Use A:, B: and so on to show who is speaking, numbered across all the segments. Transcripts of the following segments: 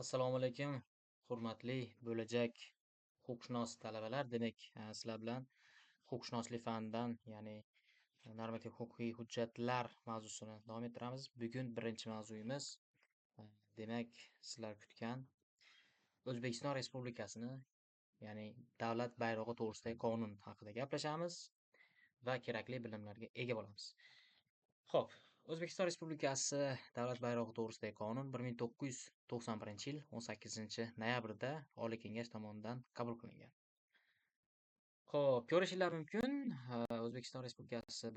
A: Assalomu alaykum, hurmatli bo'lajak huquqshunos talabalar. Demak, sizlar bilan huquqshunoslik fanidan, ya'ni normativ huquqiy hujjatlar mavzusini davom ettiramiz. Bugun birinchi mavzuyimiz, e, demak, sizlar kutgan O'zbekiston Respublikasini, ya'ni davlat bayrog'i to'g'risidagi qonun haqida gaplashamiz va kerakli bilimlarga ega bo'lamiz. Xo'p, O'zbekiston Respublikasi Davlat bayrog'i to'g'risidagi qonun 1991-yil 18-noyabrda Oliy Kengash tomonidan qabul qilingan. Xo'p, ko'rishinglar mumkin, O'zbekiston Respublikasi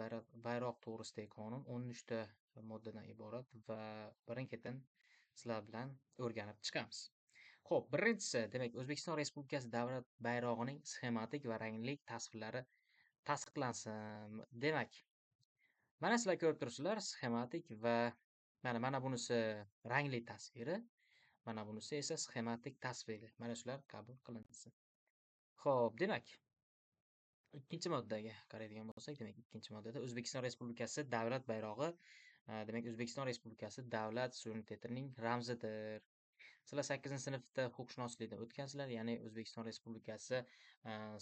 A: bayroq to'g'risidagi qonun 13 ta moddadan iborat va birin-ketin sizlar bilan o'rganib chiqamiz. Xo'p, birinchisi, demak, O'zbekiston Respublikasi davlat bayrog'ining sxematik va rangli tasvirlari tasdiqlansin. Demak, mana sizlar ko'rib turibsizlar, sxematik va mana bunisi rangli tasviri, mana bunisi esa sxematik tasviri. Mana shular qabul qilinsin. Xo'p, demak, ikkinchi moddaga qaraydigan bo'lsak, demak, ikkinchi moddada O'zbekiston Respublikasi davlat bayrog'i, demak, O'zbekiston Respublikasi davlat suverenitetining ramzidir. Sizlar 8-sinfda huquqshunoslikdan o'tgansizlar, ya'ni O'zbekiston Respublikasi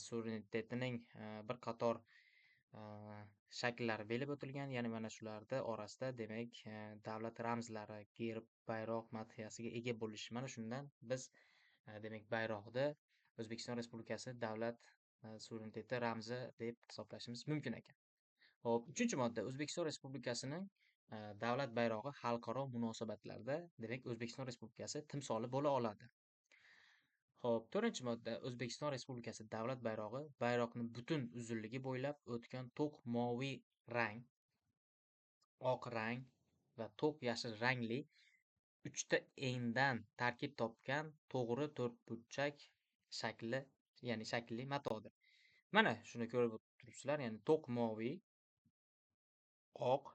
A: suverenitetining bir qator shakllari belib o'tilgan, ya'ni mana shularda orasida demak davlat ramzlari, gerb, bayroq madhiyasiga ega bo'lish. Mana shundan biz demak bayroqni O'zbekiston Respublikasi davlat suvereniteti ramzi deb hisoblashimiz mumkin ekan. Hop, 3-modda O'zbekiston Respublikasining davlat bayrog'i xalqaro munosabatlarda demak O'zbekiston Respublikasi timsoli bo'la oladi. Xo'p, 4-modda O'zbekiston Respublikasi davlat bayrog'i bayroqni butun uzunligi bo'ylab o'tgan to'q moviy rang, oq rang va to'q yashil rangli 3 ta endan tarkib topgan to'g'ri to'rtburchak shakli, ya'ni shaklli matodir. Mana shuni ko'rib turibsizlar, ya'ni to'q moviy, oq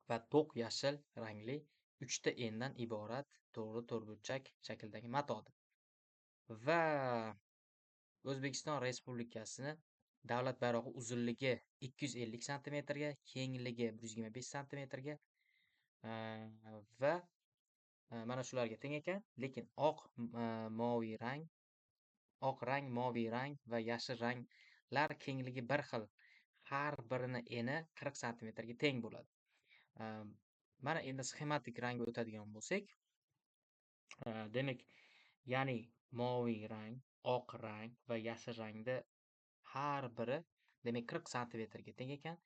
A: va to'q yashil rangli 3 ta endan iborat to'g'ri to'rtburchak shakldagi matodir. Va O'zbekiston Respublikasini davlat bayrog'i uzunligi 250 santimetrga, kengligi 125 santimetrga va mana shularga teng ekan, lekin moviy rang, oq rang, moviy rang va yashil ranglar kengligi bir xil. Har birini eni 40 santimetrga teng bo'ladi. Mana endi sxematik rangga o'tadigan bo'lsak, demak, ya'ni moviy rang, oq rang va yashil rangda har biri demak 40 santimetrga teng ekan.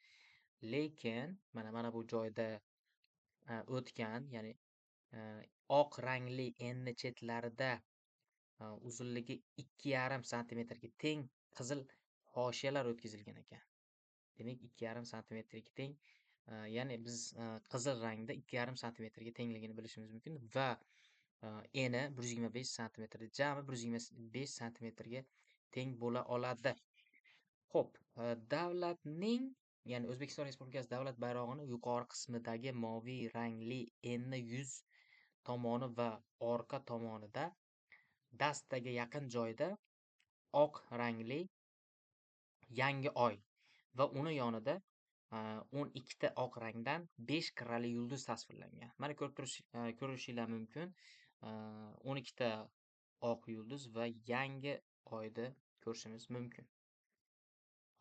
A: Lekin mana bu joyda o'tgan, ya'ni oq rangli enni chetlarida uzunligi 2,5 santimetrga teng qizil hoshiyalar o'tkazilgan ekan. Demak, 2,5 santimetrga teng, ya'ni biz qizil rangda 2,5 santimetrga tengligini bilishimiz mumkin va eni 125 santimetr, jami 125 santimetrga teng bo'la oladi. Xo'p, davlatning, ya'ni O'zbekiston Respublikasi davlat bayrog'ini yuqori qismidagi moviy rangli enni yuz tomoni va orqa tomonida dastaga yaqin joyda oq rangli yangi oy va uni yonida 12 ta oq rangdan 5 qirrali yulduz tasvirlangan. Mana ko'rishinglar mumkin, 12 ta oq yulduz va yangi oyni ko'rishimiz mumkin.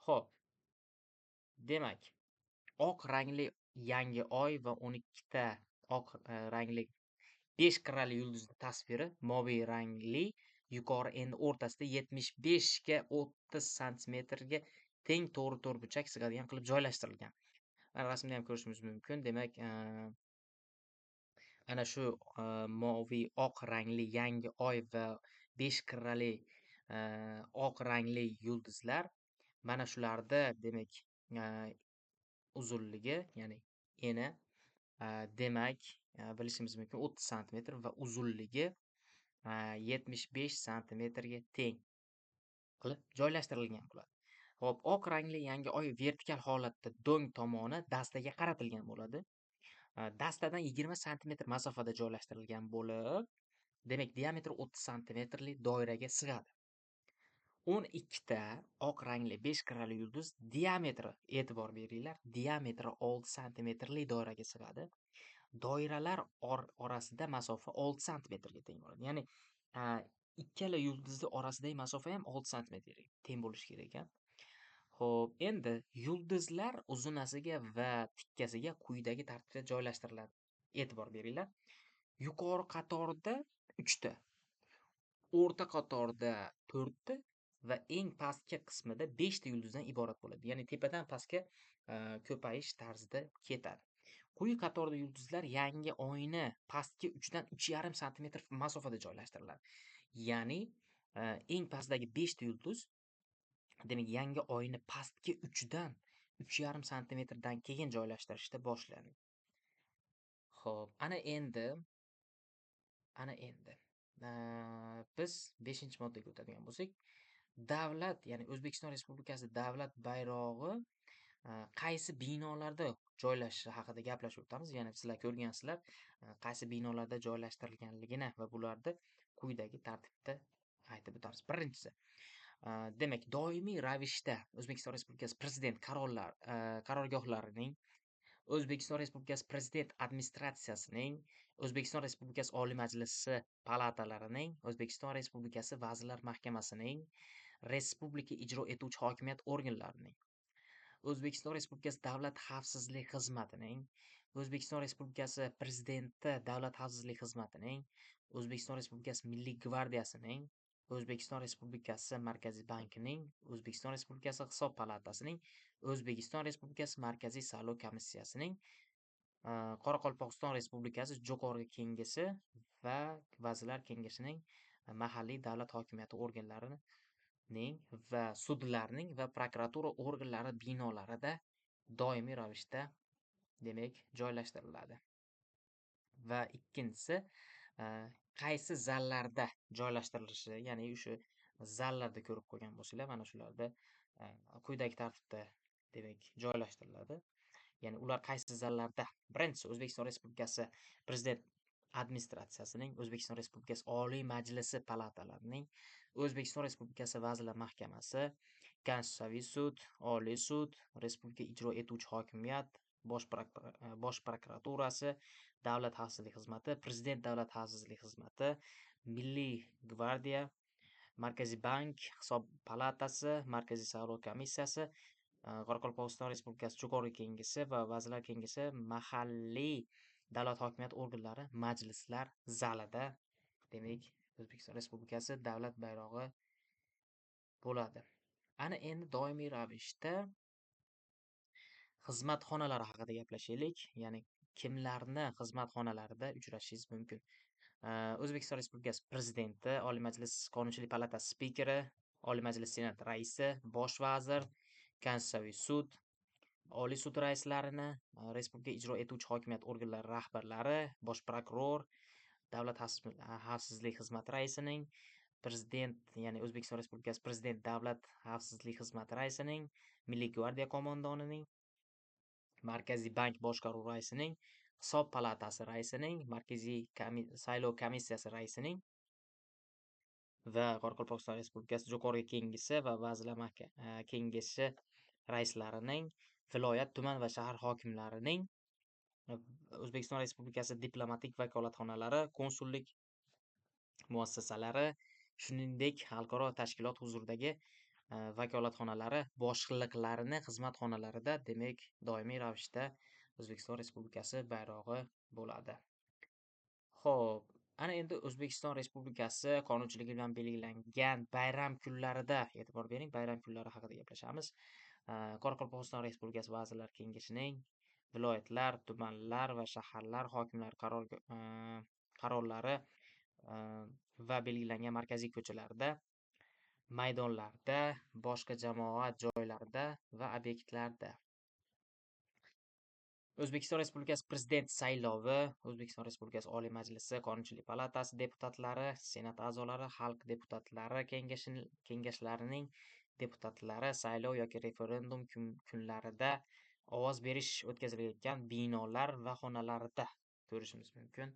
A: Xo'p, demak, oq rangli yangi oy va 12 ta oq rangli 5 qirrali yulduzni tasviri moviy rangli yuqori endi o'rtasida 75 ga 30 santimetrga teng to'g'ri to'rtburchak sig'adigan qilib joylashtirilgan. Rasmda ham ko'rishimiz mumkin. Demak, ana shu moviy oq rangli yangi oy va 5 qirrali oq rangli yulduzlar, mana shularda demak uzunligi, ya'ni eni demak bilishimiz mumkin 30 santimetr va uzunligi 75 santimetrga teng qilib joylashtirilgan bo'ladi. Xo'p, oq rangli yangi oy vertikal holatda do'ng tomoni dastaga qaratilgan bo'ladi. Dastadan 20 santimetr masofada joylashtirilgan bo'lib, demak diametri 30 santimetrli doiraga sig'adi. 12 ta oq rangli 5 qirrali yulduz diametri, e'tibor beringlar, diametri 6 santimetrli doiraga sig'adi doiralar orasida masofa 6 santimetrga teng bo'ladi. Ya'ni a, ikkala yulduzni orasidagi masofa ham 6 santimetrga teng bo'lishi kerak ekan. Xo'p, endi yulduzlar uzunasiga va tikkasiga quyidagi tartibda joylashtiriladi. E'tibor beringlar. Yuqori qatorda 3 ta, o'rta qatorda 4 ta va eng pastki qismida 5 ta yulduzdan iborat bo'ladi. Ya'ni tepadan pastga ko'payish tarzida ketadi. Quyi qatorda yulduzlar yangi oyni pastki uchdan 3,5 santimetr masofada joylashtiriladi. Ya'ni eng pastdagi 5 ta yulduz, demak yangi oyni pastki uchdan 3,5 santimetrdan keyin joylashtirishda boshlanadi. Xo'p, ana endi biz 5-moddaga o'tadigan bo'lsak, davlat, ya'ni O'zbekiston Respublikasi davlat bayrog'i qaysi binolarda joylashishi haqida gaplashib o'tamiz. Ya'ni sizlar ko'rgansizlar, qaysi binolarda joylashtirilganligini va bularni quyidagi tartibda aytib o'tamiz. Birinchisi, demak, doimiy ravishda O'zbekiston Respublikasi Prezident qarorgohlarining, O'zbekiston Respublikasi Prezident administratsiyasining, O'zbekiston Respublikasi Oliy Majlisi palatalarining, O'zbekiston Respublikasi Vazirlar Mahkamasining, Respublika ijro etuvchi hokimiyat organlarining, O'zbekiston Respublikasi Davlat xavfsizlik xizmatining, O'zbekiston Respublikasi Prezidenti Davlat xavfsizlik xizmatining, O'zbekiston Respublikasi Milliy gvardiyasining, O'zbekiston Respublikasi Markaziy bankining, O'zbekiston Respublikasi Hisob palatasining, O'zbekiston Respublikasi Markaziy saylov komissiyasining, Qoraqalpog'iston Respublikasi Jo'qorg'i Kengashi va Vazirlar Kengashining mahalliy davlat hokimiyati organlarining va sudlarning va prokuratura organlari binolarida doimiy ravishda demak joylashtiriladi. Va ikkinchisi, qaysi zallarda joylashtirilishi, ya'ni o'sha zallarda ko'rib qo'ygan bo'lsanglar, mana shularda quyidagi tartibda demak joylashtiriladi. Ya'ni ular qaysi zallarda? Birinchisi, O'zbekiston Respublikasi Prezident administratsiyasining, O'zbekiston Respublikasi Oliy Majlisi palatalarining, O'zbekiston Respublikasi Vazirlar Mahkamasi, Konstitutsiyaviy sud, Oliy sud, Respublika ijro etuvchi hokimiyat, Bosh prokuraturasi, Davlat xavfsizlik xizmati, Prezident Davlat xavfsizlik xizmati, Milliy gvardiya, Markaziy bank, Hisob palatasi, Markaziy saylov komissiyasi, Qoraqalpog'iston Respublikasi Jo'qorg'i Kengashi va Vazirlar Kengashi mahalliy davlat hokimiyat organlari majlislar zalida demak O'zbekiston Respublikasi davlat bayrog'i bo'ladi. Ana endi doimiy ravishda xizmat xonalari haqida gaplashaylik. Ya'ni kimlarni xizmat xonalarida uchrashingiz mumkin? O'zbekiston Respublikasi Prezidenti, Oliy Majlis Qonunchilik palatasi spikeri, Oliy Majlis Senat raisi, bosh vazir, Konstitutsiyaviy sud, Oliy sud raislarini, Respublika ijro etuvchi hokimiyat organlari rahbarlari, bosh prokuror, Davlat xavfsizlik xizmati raisining, Prezident, ya'ni O'zbekiston Respublikasi Prezident Davlat xavfsizlik xizmati raisining, Milliy gvardiya qo'mondonining, Markaziy bank boshqaruv raisining, Hisob palatasi raisining, Markaziy saylov komissiyasi raisining va Qoraqalpog'iston Respublikasi Jo'qorg'i Kengashi va Vazirlar Kengashi raislarining, viloyat, tuman va shahar hokimlarining, O'zbekiston Respublikasi diplomatik vakolatxonalari, konsullik muassasalari, shuningdek xalqaro tashkilot huzuridagi vakolatxonalari boshliqlarini xizmat xonalarida demak doimiy ravishda O'zbekiston Respublikasi bayrog'i bo'ladi. Xo'p, ana endi O'zbekiston Respublikasi qonunchiligi bilan belgilangan bayram kunlarida e'tibor bering, bayram kunlari haqida gaplashamiz. Qoraqalpog'iston Respublikasi Vazirlar Kengashining viloyatlar, tumanlar va shaharlar hokimlari qarorlari va belgilangan markaziy ko'chalarda, maydonlarda, boshqa jamoat joylarida va obyektlarda. O'zbekiston Respublikasi Prezident saylovi, O'zbekiston Respublikasi Oliy Majlisi Qonunchilik palatasi deputatlari, Senat a'zolari, xalq deputatlari kengashlarining deputatlari saylov yoki referendum kunlarida ovoz berish o'tkazilayotgan binolar va xonalarida ko'rishimiz mumkin.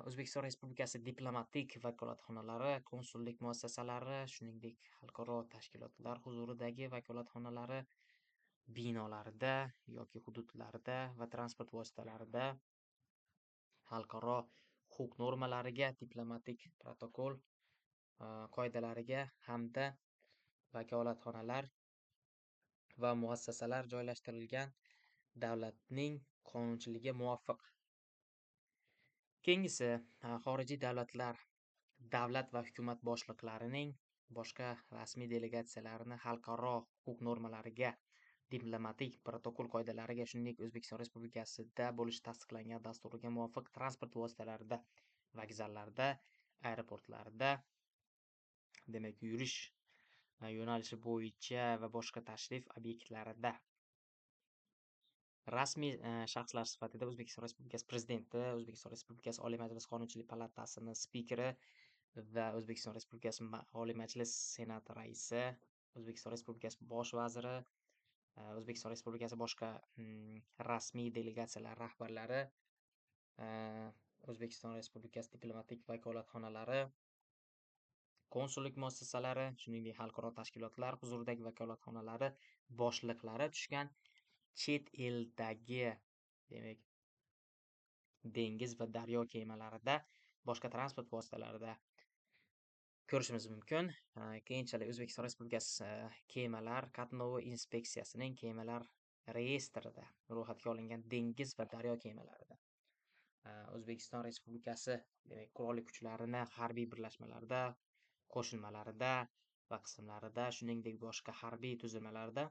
A: O'zbekiston Respublikasi diplomatik vakolatxonalari, konsullik muassasalari, shuningdek xalqaro tashkilotlar huzuridagi vakolatxonalari binolarida yoki hududlarda va transport vositalarida xalqaro huquq normalariga, diplomatik protokol qoidalariga hamda vakolatxonalar va muassasalar joylashtirilgan davlatning qonunchiligiga muvofiq. Keyingisi, xorijiy davlatlar davlat va hukumat boshliqlarining boshqa rasmiy delegatsiyalarini xalqaro huquq normalariga, diplomatik protokol qoidalariga, shuningdek O'zbekiston Respublikasida bo'lishi tasdiqlangan dasturiga muvofiq transport vositalarida, vokzallarda, aeroportlarda, demak yurish yo'nalishi bo'yicha va boshqa tashrif obyektlarida rasmiy shaxslar sifatida O'zbekiston Respublikasi Prezidenti, O'zbekiston Respublikasi Oliy Majlis Qonunchilik palatasini spikeri va O'zbekiston Respublikasi Oliy Majlis Senati raisi, O'zbekiston Respublikasi Bosh vaziri, O'zbekiston Respublikasi boshqa rasmiy delegatsiyalar rahbarlari, O'zbekiston Respublikasi diplomatik vakolatxonalari, konsullik muassasalari, shuningdek xalqaro tashkilotlar huzuridagi vakolatxonalari boshliqlari tushgan chet eldagi, demak, dengiz va daryo kemalarida, boshqa transport vositalarida ko'rishimiz mumkin. Keyinchalik O'zbekiston Respublikasi kemalar qatnovi inspeksiyasining kemalar reyestrida ro'yxatga olingan dengiz va daryo kemalarida, O'zbekiston Respublikasi demak qurolli kuchlarini harbiy birlashmalarida, qo'shinmalarida va qismlarida, shuningdek boshqa harbiy tuzilmalarda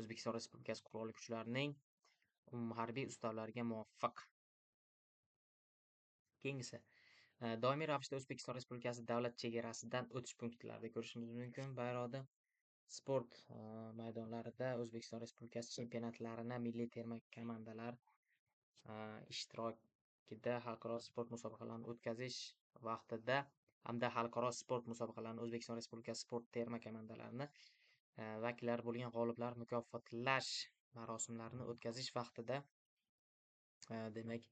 A: O'zbekiston Respublikasi qurolli kuchlarining harbiy ustavlariga muvofiq. Keyingisi, doimiy ravishda O'zbekiston Respublikasi davlat chegarasidan o'tish punktlarida ko'rishimiz mumkin. Bayroqda sport maydonlarida O'zbekiston Respublikasi chempionatlarini milliy terma komandalar ishtirokida xalqaro sport musobaqalarini o'tkazish vaqtida hamda xalqaro sport musobaqalarini O'zbekiston Respublikasi sport terma komandalarini vakillari bo'lgan g'oliblar mukofotlash marosimlarini o'tkazish vaqtida demak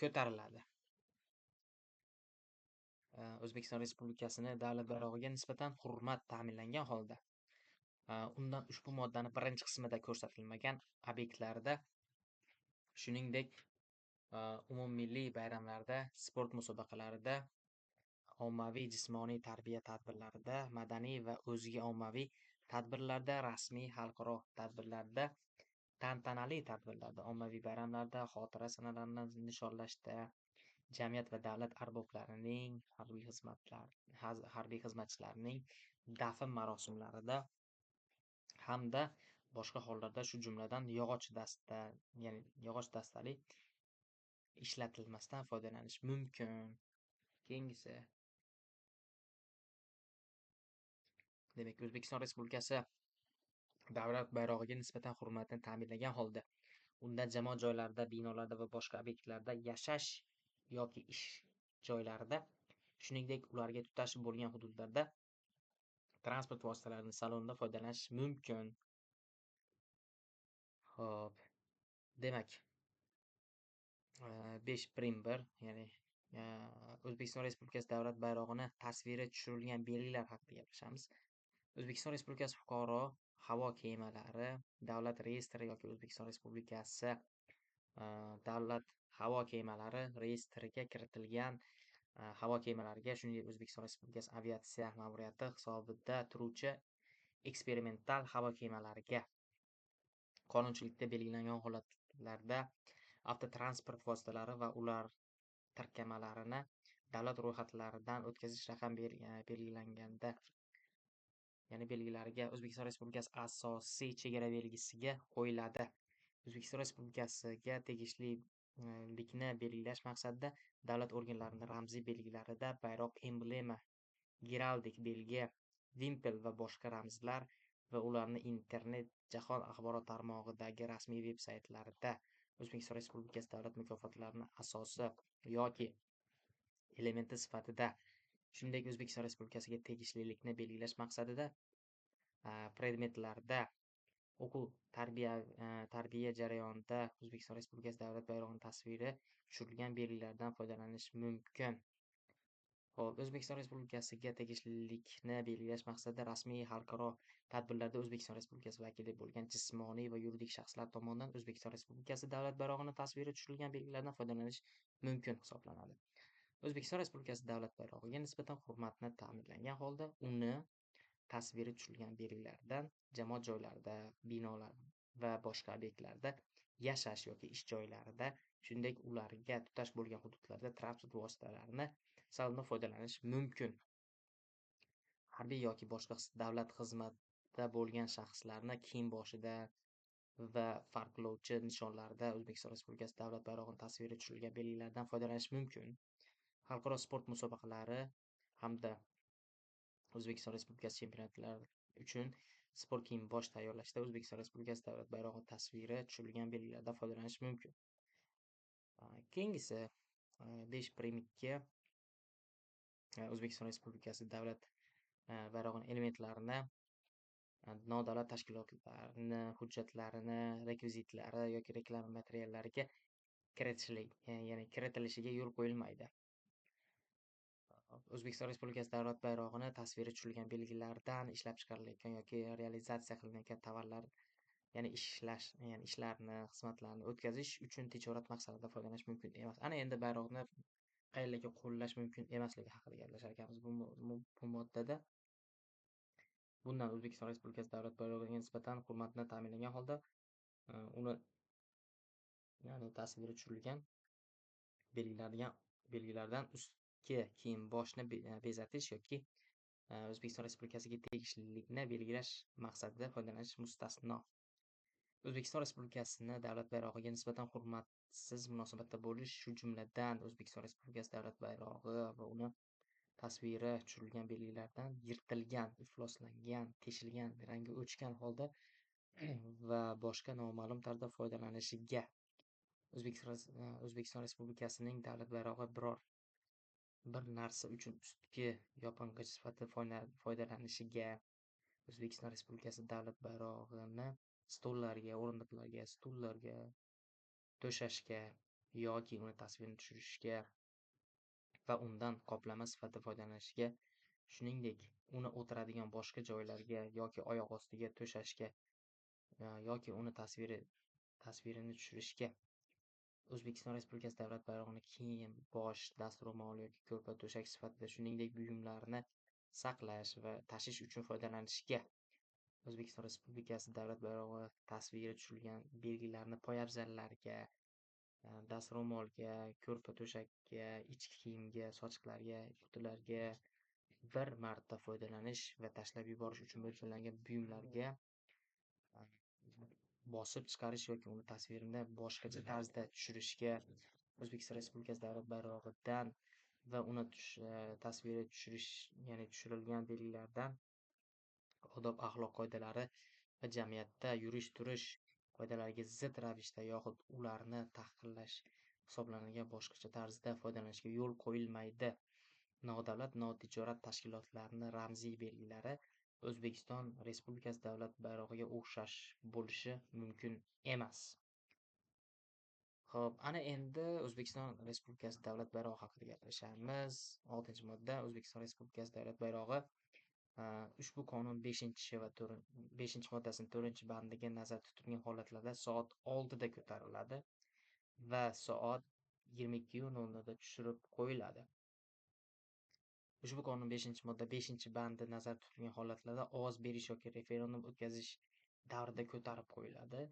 A: ko'tariladi. O'zbekiston Respublikasini davlat bayrog'iga nisbatan hurmat ta'minlangan holda undan ushbu moddaning birinchi qismida ko'rsatilmagan obyektlarda, shuningdek umummilliy bayramlarda, sport musobaqalarida, ommaviy jismoniy tarbiya tadbirlarida, madaniy va o'zga ommaviy tadbirlarda, rasmiy xalqaro tadbirlarda, tantanali tadbirlarda, ommaviy bayramlarda, xotira sanalarini nishonlashda, jamiyat va davlat arboblarining, harbiy xizmatchilarining dafn marosimlarida hamda boshqa hollarda, shu jumladan yog'och dastali ishlatilmasdan foydalanish mumkin. Keyingisi, demak, O'zbekiston Respublikasi davlat bayrog'iga nisbatan hurmatni ta'minlagan holda unda jamoat joylarida, binolarda va boshqa obyektlarda, yashash yoki ish joylarida, shuningdek ularga tutashib bo'lgan hududlarda transport vositalarining salonida foydalanish mumkin. Xo'p, demak, 5.1, ya'ni O'zbekiston Respublikasi davlat bayrog'ini tasviri tushirilgan belgilar haqida gaplashamiz. O'zbekiston Respublikasi fuqaro havo kemalari davlat reyestri yoki O'zbekiston Respublikasi davlat havo kemalari reyestriga kiritilgan havo kemalariga, shuningdek O'zbekiston Respublikasi aviatsiya ma'muriyati hisobida turuvchi eksperimental havo kemalariga qonunchilikda belgilangan holatlarda avtotransport vositalari va ular tirkamalarini davlat ro'yxatlaridan o'tkazish raqam belgilanganda, ya'ni belgilariga O'zbekiston Respublikasi asosiy chegara belgisiga qo'yiladi. O'zbekiston Respublikasiga tegishlilikni belgilash maqsadida davlat organlarining ramziy belgilarida bayroq emblema, giraldik belgi, vimpel va boshqa ramzlar va ularni internet jahon axborot tarmog'idagi rasmiy veb-saytlarida O'zbekiston Respublikasi davlat mukofotlarini asosi yoki elementi sifatida, shuningdek O'zbekiston Respublikasiga tegishlilikni belgilash maqsadida predmetlarda o'quv tarbiya jarayonida O'zbekiston Respublikasi davlat bayrog'ining tasviri tushirilgan belgilardan foydalanish mumkin. Hop, O'zbekiston Respublikasiga tegishlilikni belgilash maqsadida rasmiy xalqaro tadbirlarda O'zbekiston Respublikasi vakili bo'lgan jismoniy va yuridik shaxslar tomonidan O'zbekiston Respublikasi davlat bayrog'ini tasviri tushirilgan belgilardan foydalanish mumkin hisoblanadi. O'zbekiston Respublikasi davlat bayrog'iga nisbatan hurmatni ta'minlangan holda uni tasviri tushirilgan belgilardan jamoat joylarida, binolar va boshqa obyektlarda, yashash yoki ish joylarida, shuningdek ularga tutash bo'lgan hududlarda transport vositalarini salondan foydalanish mumkin. Harbiy yoki boshqa davlat xizmatida bo'lgan shaxslarni kiyim-boshida va farqlovchi nishonlarda O'zbekiston Respublikasi davlat bayrog'ining tasviri tushirilgan belgilardan foydalanish mumkin. Xalqaro sport musobaqalari hamda O'zbekiston Respublikasi chempionatlari uchun sport kiyim-bosh tayyorlashda O'zbekiston Respublikasi davlat bayrog'i tasviri tushirilgan belgilardan foydalanish mumkin. Keyingisi 5.2 O'zbekiston Respublikasi davlat bayrog'ining elementlarini nodavlat tashkilotlarni hujjatlarini, rekvizitlari yoki reklama materiallariga kiritilishiga yo'l qo'yilmaydi. O'zbekiston Respublikasi davlat bayrog'ini tasviri tushirilgan belgilardan ishlab chiqarilayotgan yoki realizatsiya qilinayotgan tovarlar, ya'ni ishlarni, xizmatlarni o'tkazish uchun tijorat maqsadida foydalanish mumkin emas. Ana endi bayroqni qayerlarga qo'llash mumkin emasligi haqida gaplashar ekanmiz bu moddada. Bundan O'zbekiston Respublikasi davlat bayrog'iga nisbatan hurmatni ta'minlagan holda uni ya'ni tasviri tushirilgan belgilardan ustki kiyim-boshni bezatish yoki O'zbekiston Respublikasiga tegishlilikni belgilash maqsadida foydalanish mustasno. O'zbekiston Respublikasini davlat bayrog'iga nisbatan hurmatsiz munosabatda bo'lish, shu jumladan O'zbekiston Respublikasi davlat bayrog'i va uni tasviri tushirilgan belgilardan yirtilgan, ifloslangan, teshilgan, rangi o'chgan holda va boshqa noma'lum tarzda foydalanishiga, O'zbekiston Respublikasining davlat bayrog'i bir narsa uchun ustki yopinqich sifatida foydalanishiga, O'zbekiston Respublikasi davlat bayrog'ini stollarga, o'rindiqlarga, stullarga to'shashga yoki uni tasvirini tushirishga va undan qoplama sifatida foydalanishiga, shuningdek uni o'tiradigan boshqa joylarga yoki oyoq ostiga to'shashga yoki uni tasvirini tushirishga, O'zbekiston Respublikasi davlat bayrog'ini kiyim, bosh, dastro'mol yoki ko'rpa to'shak sifatida, shuningdek buyumlarni saqlash va tashish uchun foydalanishiga, O'zbekiston Respublikasi davlat bayrog'i tasviri tushirilgan belgilarni poyabzallarga, dastro'molga, ko'rpa to'shakka, ichki kiyimga, sochiqlarga, qutilarga bir marta foydalanish va tashlab yuborish uchun mo'ljallangan buyumlarga bosib chiqarish yoki uni tasvirini boshqacha tarzda tushirishga, O'zbekiston Respublikasi davlat bayrog'idan va uni tasviri tushirilgan belgilardan odob axloq qoidalari va jamiyatda yurish-turish qoidalariga zid ravishda yoxud ularni tahqirlash hisoblanadigan boshqacha tarzda foydalanishga yo'l qo'yilmaydi. Nodavlat notijorat tashkilotlarni ramziy belgilari O'zbekiston Respublikasi davlat bayrog'iga o'xshash bo'lishi mumkin emas. Xo'p, ana endi O'zbekiston Respublikasi davlat bayrog'i haqida gaplashamiz. 6-modda O'zbekiston Respublikasi davlat bayrog'i ushbu qonun 5 va 5-moddasining 4-bandiga nazarda tutilgan holatlarda soat 6 da ko'tariladi va soat 22:00 da tushirib qo'yiladi. Ushbu qonun 5-modda 5-bandi nazarda tutilgan holatlarda ovoz berish yoki referendum o'tkazish davrida ko'tarib qo'yiladi.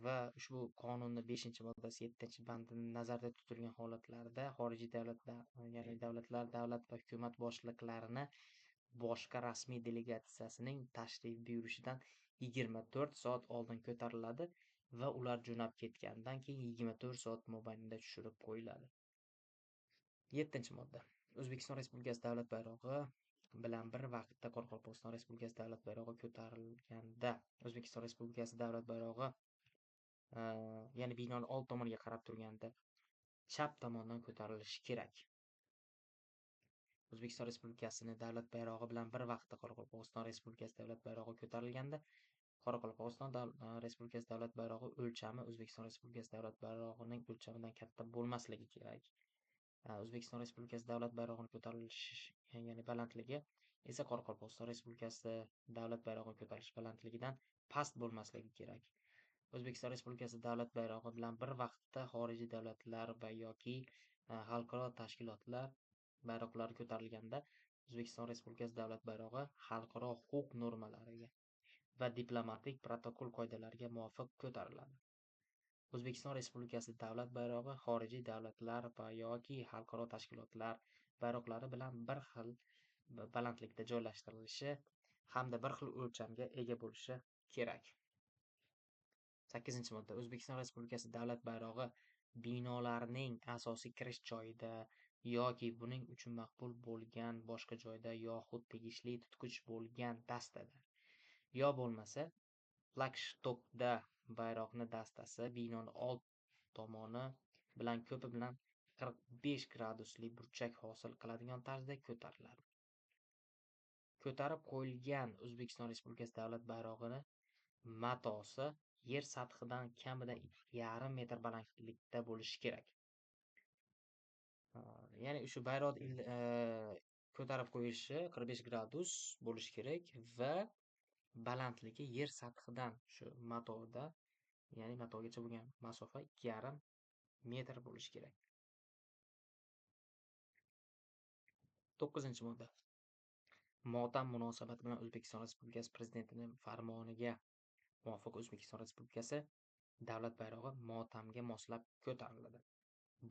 A: Va ushbu qonunning 5-moddasi 7-bandi nazarda tutilgan holatlarda xorijiy davlatlar, ya'ni davlatlar, davlat va hukumat boshliqlarini boshqa rasmiy delegatsiyasining tashrif buyurishidan 24 soat oldin ko'tariladi va ular jo'nab ketgandan keyin 24 soat mobaynida tushirib qo'yiladi. 7-modda O'zbekiston Respublikasi davlat bayrog'i bilan bir vaqtda Qoraqalpog'iston Respublikasi davlat bayrog'i ko'tarilganda O'zbekiston Respublikasi davlat bayrog'i ya'ni binoning old tomoniga qarab turganda chap tomondan ko'tarilishi kerak. O'zbekiston Respublikasining davlat bayrog'i bilan bir vaqtda Qoraqalpog'iston Respublikasi davlat bayrog'i ko'tarilganda Qoraqalpog'iston Respublikasi davlat bayrog'i o'lchami O'zbekiston Respublikasi davlat bayrog'ining o'lchamidan katta bo'lmasligi kerak. O'zbekiston Respublikasi davlat bayrog'ini ko'tarilish, ya'ni balandligi esa Qoraqalpog'iston Respublikasi davlat bayrog'ini ko'tarish balandligidan past bo'lmasligi kerak. O'zbekiston Respublikasi davlat bayrog'i bilan bir vaqtda xorijiy davlatlar va yoki xalqaro tashkilotlar bayroqlari ko'tarilganda O'zbekiston Respublikasi davlat bayrog'i xalqaro huquq normalariga va diplomatik protokol qoidalariga muvofiq ko'tariladi. O'zbekiston Respublikasi davlat bayrog'i xorijiy davlatlar va yoki xalqaro tashkilotlar bayroqlari bilan bir xil balandlikda joylashtirilishi hamda bir xil o'lchamga ega bo'lishi kerak. 8-modda. O'zbekiston Respublikasi davlat bayrog'i binolarning asosiy kirish joyida yoki buning uchun maqbul bo'lgan boshqa joyda yoxud tegishli tutqich bo'lgan dastada yo bo'lmasa flagshtokda bayroqni dastasi binoni old tomoni bilan ko'pi bilan 45 gradusli burchak hosil qiladigan tarzda ko'tariladi. Ko'tarib qo'yilgan O'zbekiston Respublikasi davlat bayrog'ini matosi yer sathidan kamida 2,5 metr balandlikda bo'lishi kerak. Ya'ni shu bayroq ko'tarib qo'yishi 45 gradus bo'lishi kerak va balandligi yer sathidan shu matoda, ya'ni matogacha bo'lgan masofa 2,5 metr bo'lishi kerak. 9-modda. Motam munosabati bilan O'zbekiston Respublikasi Prezidentining farmoniga muvofiq O'zbekiston Respublikasi davlat bayrog'i motamga moslab ko'tariladi.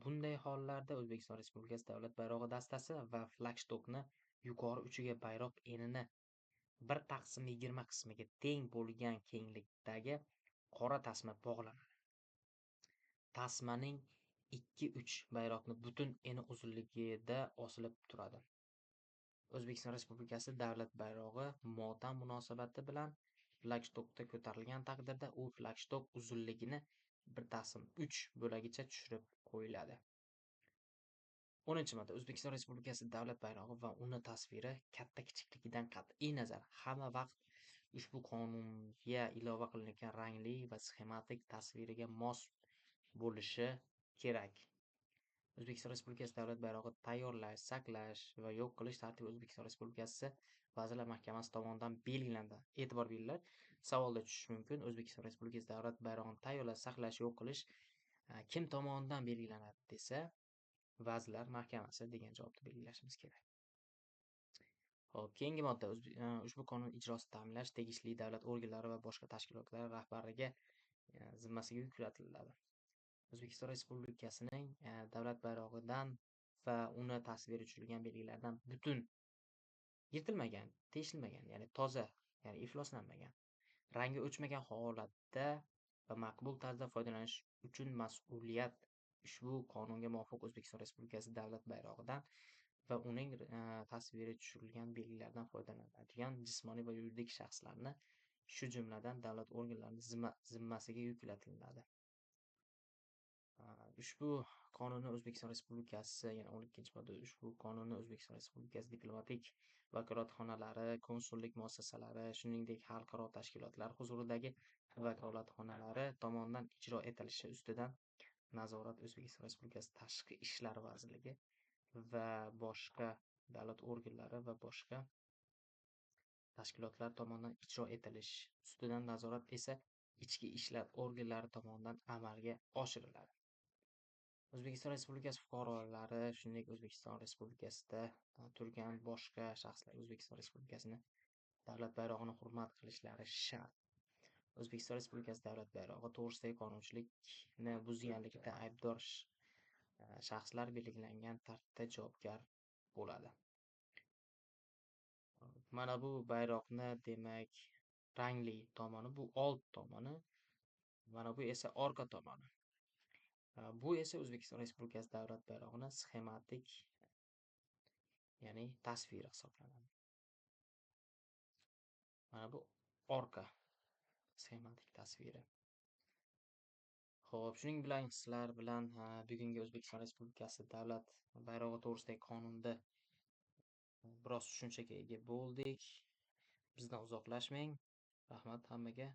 A: Bunday hollarda O'zbekiston Respublikasi davlat bayrog'i dastasi va flagshtokni yuqori uchiga bayroq enini 1/20 qismiga teng bo'lgan kenglikdagi qora tasma bog'lanadi. Tasmaning 2-3 bayroqni butun eni uzunligida osilib turadi. O'zbekiston Respublikasi davlat bayrog'i motam munosabati bilan flagshtokda ko'tarilgan taqdirda u flagstok uzunligini 1/3 bo'lagicha tushirib qo'yiladi. 10-modda. O'zbekiston Respublikasi davlat bayrog'i va uni tasviri katta kichikligidan qat'iy nazar hamma vaqt ushbu qonunga ilova qilingan rangli va sxematik tasviriga mos bo'lishi kerak. O'zbekiston Respublikasi davlat bayrog'i tayyorlash, saqlash va yo'q qilish tartibi O'zbekiston Respublikasi Vazirlar Mahkamasi tomonidan belgilandi. E'tibor beringlar. Savolda tushishi mumkin. O'zbekiston Respublikasi davlat bayrog'ini tayyorlash, saqlash, yo'q qilish kim tomonidan belgilanadi desa, Vazirlar Mahkamasi degan javobni belgilashimiz kerak. Xo'p, keyingi modda. Ushbu qonun ijrosini ta'minlash tegishli davlat organlari va boshqa tashkilotlar rahbariga zimmasiga yuklatiladi. O'zbekiston Respublikasining davlat bayrog'idan va uni tasviri tushirilgan belgilardan butun yirtilmagan, teshilmagan, ya'ni toza, ya'ni ifloslanmagan, rangi o'chmagan holatda va maqbul tarzda foydalanish uchun mas'uliyat ushbu qonunga muvofiq O'zbekiston Respublikasi davlat bayrog'idan va uning tasviri tushirilgan belgilardan foydalanadigan jismoniy va yuridik shaxslarni, shu jumladan davlat organlarining zimmasiga yuklatiladi. Ushbu qonunni O'zbekiston Respublikasi, ya'ni 12-modda, ushbu qonunni O'zbekiston Respublikasi diplomatik vakolatxonalari, konsullik muassasalari, shuningdek xalqaro tashkilotlar huzuridagi vakolatxonalari tomonidan ijro etilishi ustidan nazorat O'zbekiston Respublikasi Tashqi ishlar vazirligi va boshqa davlat organlari va boshqa tashkilotlar tomonidan ijro etilish ustidan nazorat esa ichki ishlar organlari tomonidan amalga oshiriladi. O'zbekiston Respublikasi fuqarolari, shuningdek O'zbekiston Respublikasida turgan boshqa shaxslar O'zbekiston Respublikasini davlat bayrog'ini hurmat qilishlari shart. O'zbekiston Respublikasi davlat bayrog'i to'g'risidagi qonunchilikni buzganlikda aybdor shaxslar belgilangan tartibda javobgar bo'ladi. Mana bu bayroqni, demak, rangli tomoni bu old tomoni, mana bu esa orqa tomoni. Bu esa O'zbekiston Respublikasi davlat bayrog'ini sxematik, ya'ni tasviri hisoblanadi. Mana bu orqa sxematik tasviri. Xo'p, shuning bilan sizlar bilan bugungi O'zbekiston Respublikasi davlat bayrog'i to'g'risidagi qonunda biroz tushunchaga ega bo'ldik. Bizdan uzoqlashmang. Rahmat hammaga.